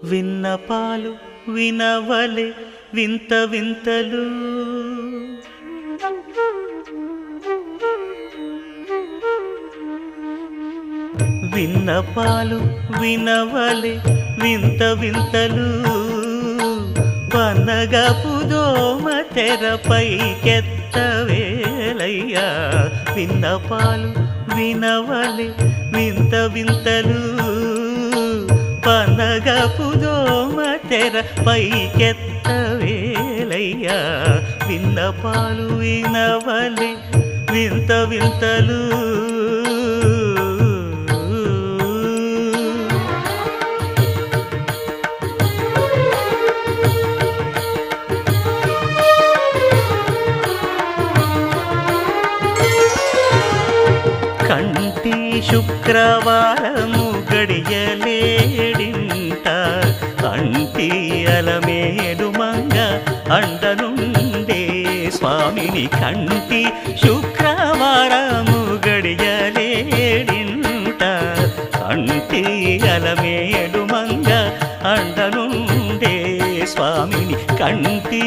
విన్నపాలు వినవలే వింత వింతలు విన్నపాలు వినవలే వింత వింతలు పన్నగపు దోమ తెరపైకెత్తవేలయ్యా విన్నపాలు వినవలే వింత వింతలు పన్నగపు దోమ తెరపైకెత్తవేలయ్యా విన్నపాలు వినవలే వింత వింతలు కంటి శుక్రవారము గడియలేడింట కంటి అలమేడు మంగ అండనుండే స్వామిని కంటి శుక్రవారము గడియలేడింట కంటి అలమేడు మంగ అండనుండే స్వామిని కంటి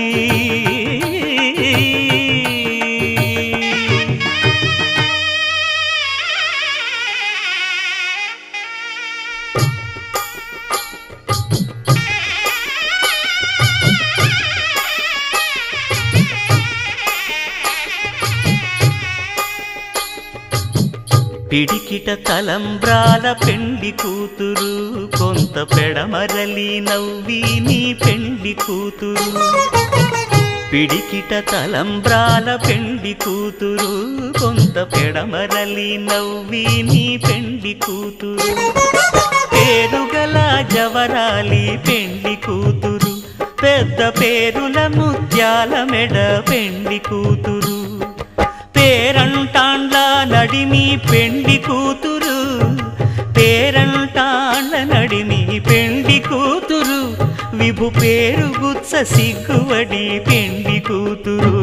పిడికిట తలంబ్రాల పెండ్లి కూతురు కొంత పెడమరలి నవ్వి నీ పెండ్లి కూతురు పిడికిట తలంబ్రాల పెండ్లి కూతురు కొంత పెడమరలి నవ్వి నీ పెండ్లి కూతురు పేరుగల జవరాలి పెండ్లి కూతురు పెద్ద పేరుల ముత్యాల మెడ పెండ్లి కూతురు పేరంటాండ్ల నడిమి పెండ్లి కూతురు పేరంటాండ్ల నడిమి పెండ్లి కూతురు విభు పేరు గుత్స సిగ్గువడి పెండ్లి కూతురు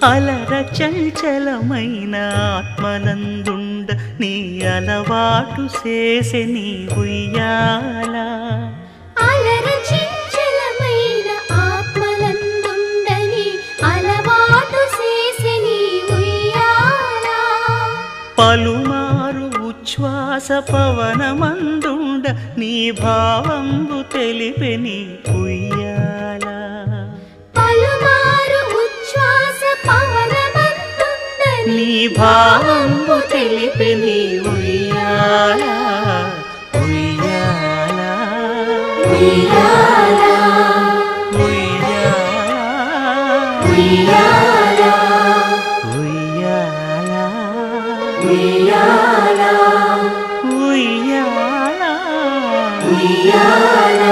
అలర చంచలమైన ఆత్మనందుండ నీ అలవాటు చేసే నీ ఉయ్యాల అలర చంచలమైన ఆత్మనందుండ నీ అలవాటు చేసే నీ ఉయ్యాల పలుమారు ఉచ్ఛ్వాస పవనమందుండ నీ భావంబు తెలిపే నీ ఉయ్యాల నీ భావంబు తెలిపే నీ ఉయ్యాల ఉయ్యాల ఉయ్యాల ఉయ్యాల ఉయ్యాల ఉయ్యాల ఉయ్యాల ఉయ్యాల ఉయ్యాల